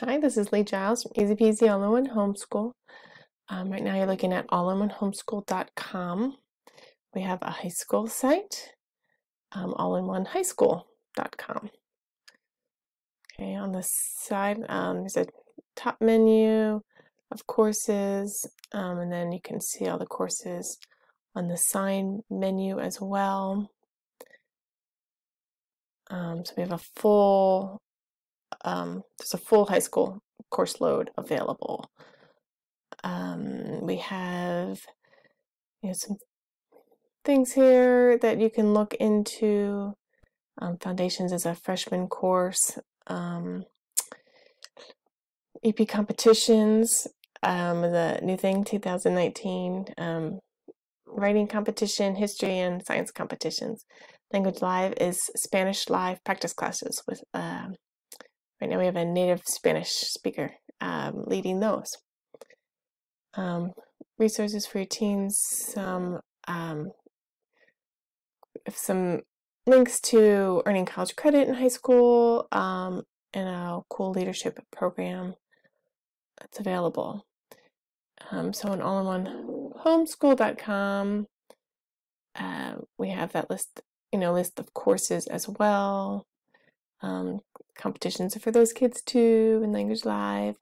Hi, this is Lee Giles from Easy Peasy All-in-One Homeschool. Right now you're looking at allinoneHomeschool.com. We have a high school site, allinonehighschool.com. Okay, on the side there's a top menu of courses, and then you can see all the courses on the sign menu as well. So we have a full, there's a full high school course load available. We have some things here that you can look into. Foundations is a freshman course. EP competitions, the new thing, 2019. Writing competition, history and science competitions. Language Live is Spanish live practice classes with, right now we have a native Spanish speaker leading those. Resources for your teens, some links to earning college credit in high school, and a cool leadership program that's available. So on allinoneHomeschool.com, we have that list of courses as well. Competitions for those kids too, and Language Live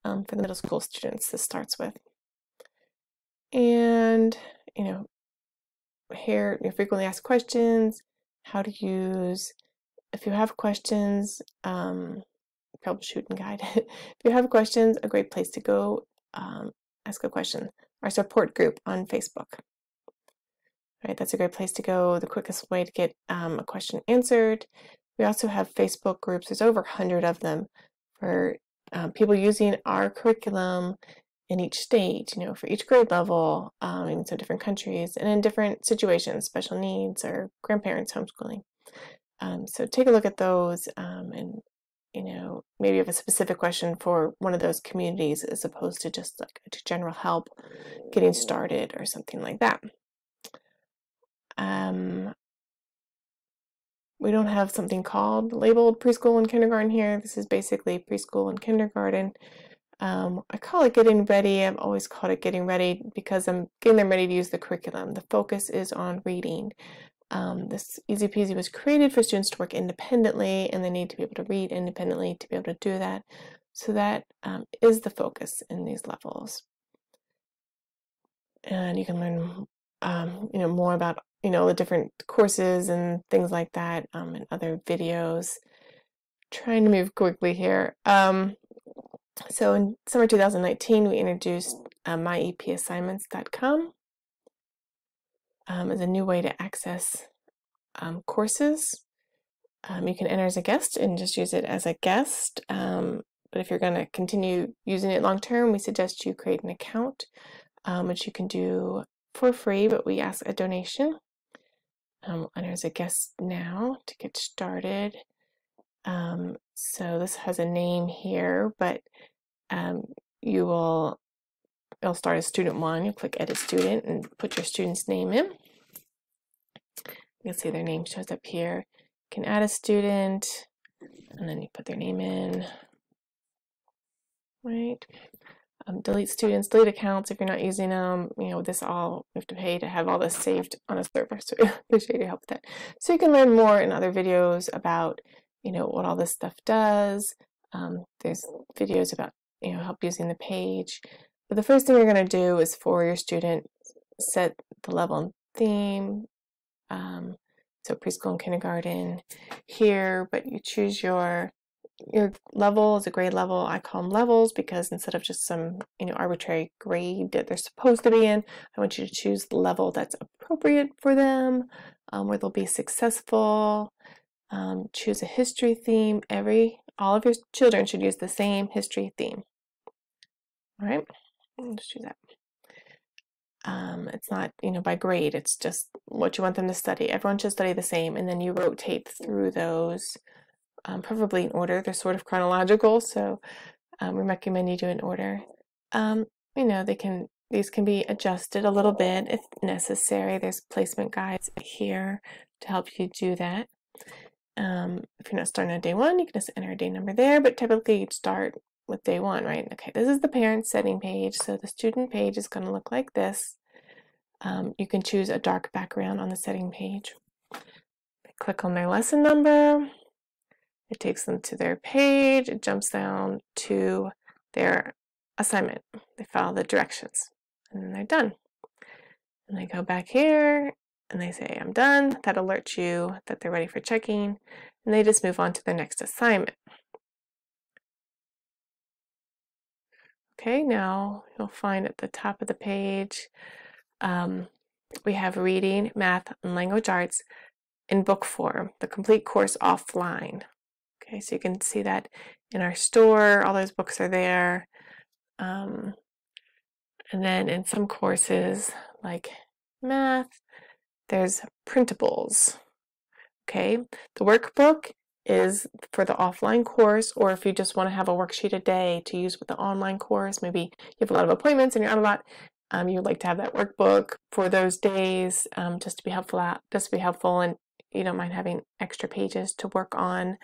for the middle school students this starts with. And here your frequently asked questions, how to use, if you have questions, troubleshooting guide. If you have questions, a great place to go ask a question. Our support group on Facebook. Right, that's a great place to go, the quickest way to get a question answered. We also have Facebook groups, there's over 100 of them, for people using our curriculum in each state, for each grade level, in some different countries, and in different situations, special needs or grandparents homeschooling. So take a look at those, and maybe you have a specific question for one of those communities as opposed to just like general help getting started or something like that. We don't have something called labeled preschool and kindergarten here. This is basically preschool and kindergarten. I call it getting ready. I've always called it getting ready because I'm getting them ready to use the curriculum. The focus is on reading. This Easy Peasy was created for students to work independently, and they need to be able to read independently to be able to do that. So that is the focus in these levels. And you can learn, more about, the different courses and things like that in other videos. Trying to move quickly here. So in summer 2019, we introduced myepassignments.com as a new way to access courses. You can enter as a guest and just use it as a guest. But if you're going to continue using it long term, we suggest you create an account, which you can do for free, but we ask a donation. Enter as a guest now to get started. So this has a name here, but it'll start as student 1. You click edit student and put your student's name in. You'll see their name shows up here. You can add a student and then you put their name in. Right. Delete students, delete accounts if you're not using them. This all you have to pay to have all this saved on a server, so I appreciate your help with that. So you can learn more in other videos about what all this stuff does. There's videos about help using the page. But the first thing you're going to do is for your student set the level and theme. So preschool and kindergarten here, but you choose your level is a grade level. I call them levels because instead of just some arbitrary grade that they're supposed to be in, I want you to choose the level that's appropriate for them, where they'll be successful. Choose a history theme. All of your children should use the same history theme. All right, let's choose that. It's not by grade. It's just what you want them to study. Everyone should study the same, and then you rotate through those. Preferably in order. They're sort of chronological, so we recommend you do in order. These can be adjusted a little bit if necessary. There's placement guides here to help you do that. If you're not starting on day 1, you can just enter a day number there, but typically you'd start with day one, right? Okay, this is the parent setting page. So the student page is going to look like this. You can choose a dark background on the setting page. Click on their lesson number. It takes them to their page. It jumps down to their assignment. They follow the directions and then they're done. And they go back here and they say, I'm done. That alerts you that they're ready for checking. And they just move on to their next assignment. Okay, now you'll find at the top of the page, we have reading, math, and language arts in book form, the complete course offline. Okay, so you can see that in our store, all those books are there. And then in some courses, like math, there's printables. Okay, the workbook is for the offline course, or if you just want to have a worksheet a day to use with the online course, maybe you have a lot of appointments and you're out a lot, you would like to have that workbook for those days, just to be helpful, and you don't mind having extra pages to work on.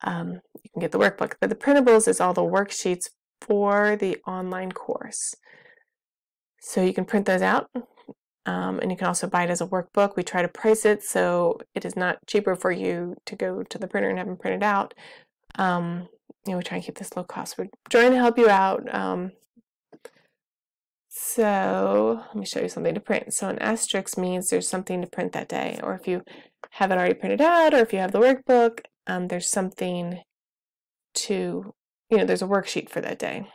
You can get the workbook, but the printables is all the worksheets for the online course. So you can print those out, and you can also buy it as a workbook. We try to price it so it is not cheaper for you to go to the printer and have them printed out. We try and keep this low cost. We're trying to help you out. So let me show you something to print. So an asterisk means there's something to print that day, or if you have it already printed out, or if you have the workbook, there's something to, there's a worksheet for that day.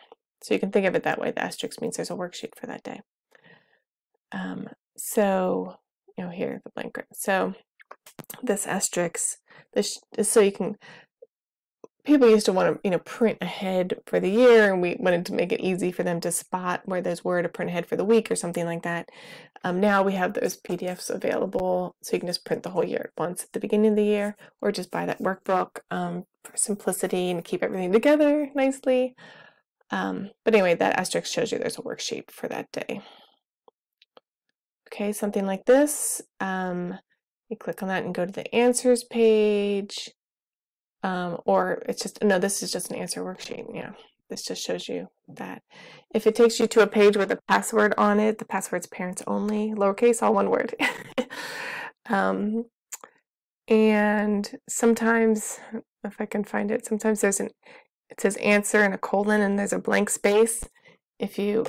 So you can think of it that way. The asterisk means there's a worksheet for that day. So, here, the blank. So this asterisk, this is so you can, people used to want to, print ahead for the year, and we wanted to make it easy for them to spot where those were to print ahead for the week or something like that. Now we have those PDFs available, so you can just print the whole year at once at the beginning of the year, or just buy that workbook for simplicity and keep everything together nicely. But anyway, that asterisk shows you there's a worksheet for that day. Okay, something like this. You click on that and go to the answers page. Or it's just, no, this is just an answer worksheet. Yeah, this just shows you that. If it takes you to a page with a password on it, the password's parents only, lowercase, all one word. And sometimes, if I can find it, sometimes it says answer and a colon and there's a blank space. If you,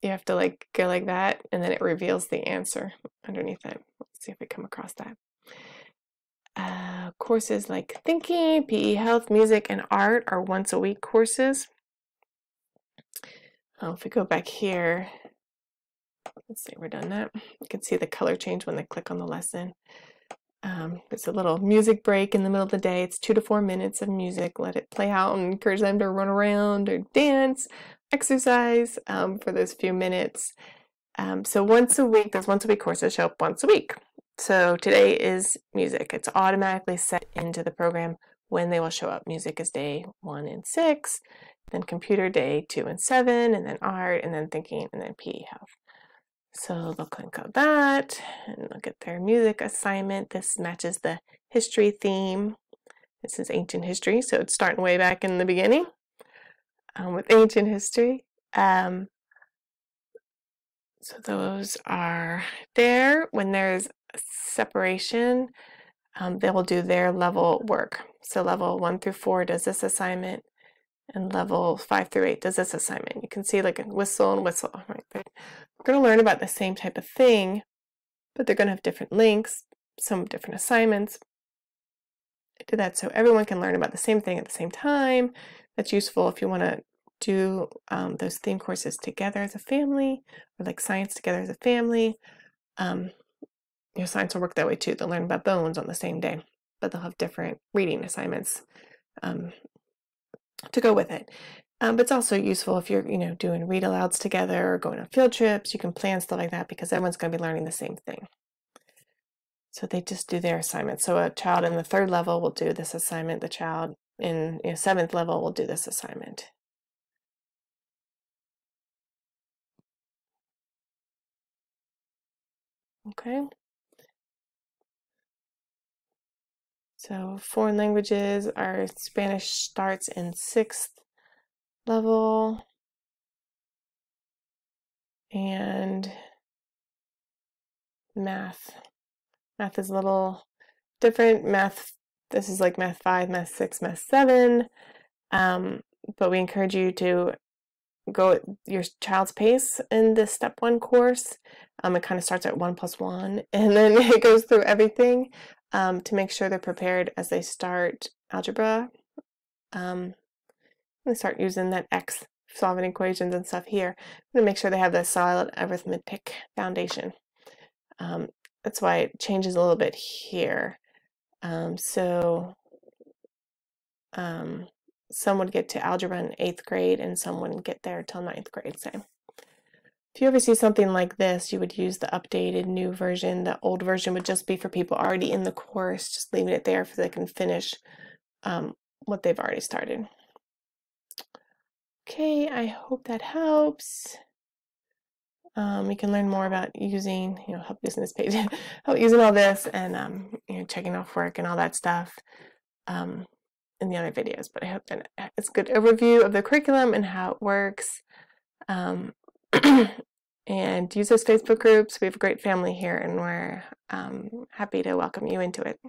you have to go like that, and then it reveals the answer underneath it. Let's see if we come across that. Courses like thinking, PE, health, music, and art are once a week courses. If we go back here, let's see, we're done that. You can see the color change when they click on the lesson. There's a little music break in the middle of the day. It's 2 to 4 minutes of music. Let it play out and encourage them to run around or dance, exercise for those few minutes. So once a week, those once a week courses show up once a week. So today is music. It's automatically set into the program when they will show up. Music is day 1 and 6, then computer day 2 and 7, and then art, and then thinking, and then PE health. So they'll click on that and look at their music assignment. This matches the history theme. This is ancient history, so it's starting way back in the beginning with ancient history. So those are there. When there's separation, they will do their level work. So level 1 through 4 does this assignment, and level 5 through 8 does this assignment. You can see like a whistle and whistle. Right? They're going to learn about the same type of thing, but they're going to have different links, some different assignments. I did that so everyone can learn about the same thing at the same time. That's useful if you want to do those theme courses together as a family, or like science together as a family. Science will work that way too. They'll learn about bones on the same day, but they'll have different reading assignments to go with it. But it's also useful if you're, doing read alouds together or going on field trips. You can plan stuff like that because everyone's going to be learning the same thing. So they just do their assignment. So a child in the 3rd level will do this assignment. The child in 7th level will do this assignment. Okay. So foreign languages, our Spanish starts in 6th level, and math. Math is a little different. Math, this is like Math 5, Math 6, Math 7, but we encourage you to go at your child's pace in this step 1 course. It kind of starts at 1 + 1, and then it goes through everything to make sure they're prepared as they start algebra. They start using that X, solving equations and stuff here, to make sure they have the solid arithmetic foundation. That's why it changes a little bit here. Some would get to algebra in 8th grade, and some wouldn't get there till 9th grade, say. If you ever see something like this, you would use the updated new version. The old version would just be for people already in the course, just leaving it there so they can finish what they've already started. Okay, I hope that helps. You can learn more about using, help using this page, help using all this, and checking off work and all that stuff in the other videos. But I hope that it's a good overview of the curriculum and how it works. And use those Facebook groups. We have a great family here, and we're happy to welcome you into it.